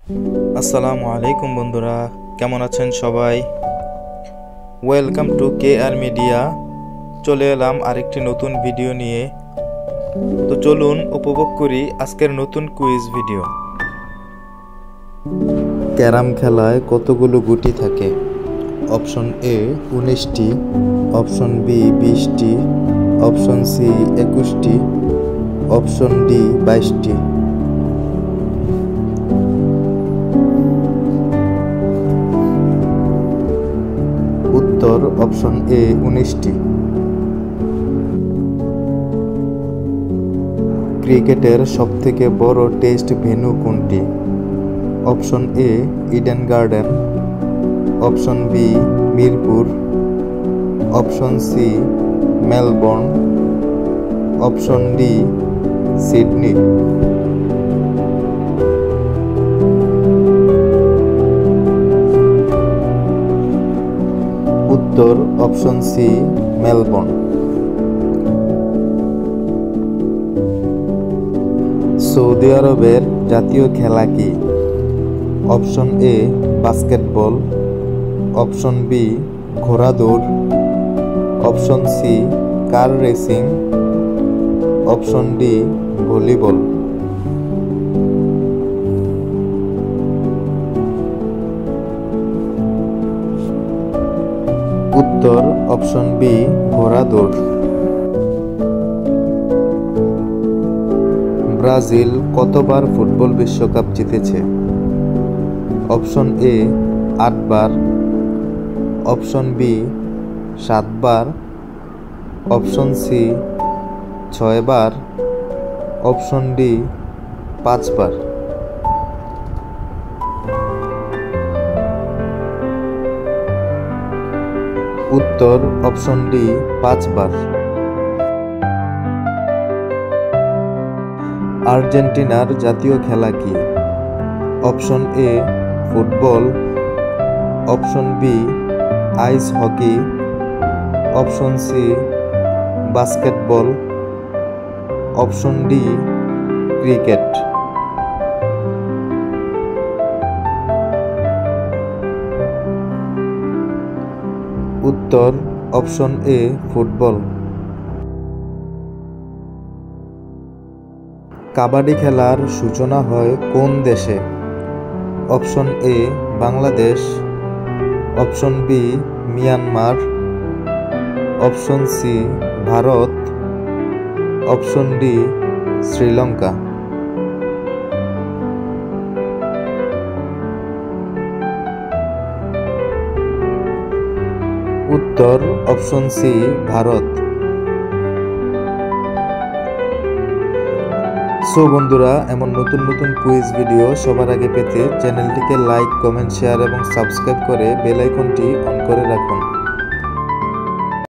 আসসালামু আলাইকুম বন্ধুরা, কেমন আছেন সবাই? Welcome to KR media. চলে এলাম আরেকটি নতুন ভিডিও নিয়ে। তো চলুন উপভোগ করি আজকের নতুন কুইজ ভিডিও। ক্যারাম খেলায় কতগুলো গুটি থাকে? অপশন এ 19টি, অপশন বি 20টি, অপশন সি 21টি, অপশন ডি 22টি। উত্তর অপশন এ 19টি। ক্রিকেটের সবথেকে বড় টেস্ট ভেন্যু কোনটি? Option A Eden Garden, option B Mirpur, option C Melbourne, option D Sydney. উত্তর অপশন সি মেলবোর্ন। সৌদি আরবের জাতীয় খেলা কি? Option A basketball, option B ঘোড়া দৌড়, option C car racing, option D volleyball. উত্তর অপশন বি ঘোড়া দৌড়। ব্রাজিল কতবার ফুটবল বিশ্বকাপ জিতেছে? অপশন এ 8 বার, অপশন বি 7 বার, অপশন সি 6 বার, অপশন ডি 5 বার। উত্তর অপশন ডি 5 বার। আর্জেন্টিনার জাতীয় খেলা কি? Option A football, option B ice hockey, option C basketball, option D cricket. উত্তর অপশন এ ফুটবল। কাবাডি খেলার সূচনা হয় কোন দেশে? Option A Bangladesh, option B Myanmar, option C Bharat, option D Sri Lanka. উত্তর অপশন সি ভারত। সো বন্ধুরা, এমন নতুন নতুন কুইজ ভিডিও সবার আগে পেতে চ্যানেলটিকে লাইক, কমেন্ট, শেয়ার এবং সাবস্ক্রাইব করে বেল আইকনটি অন করে রাখুন।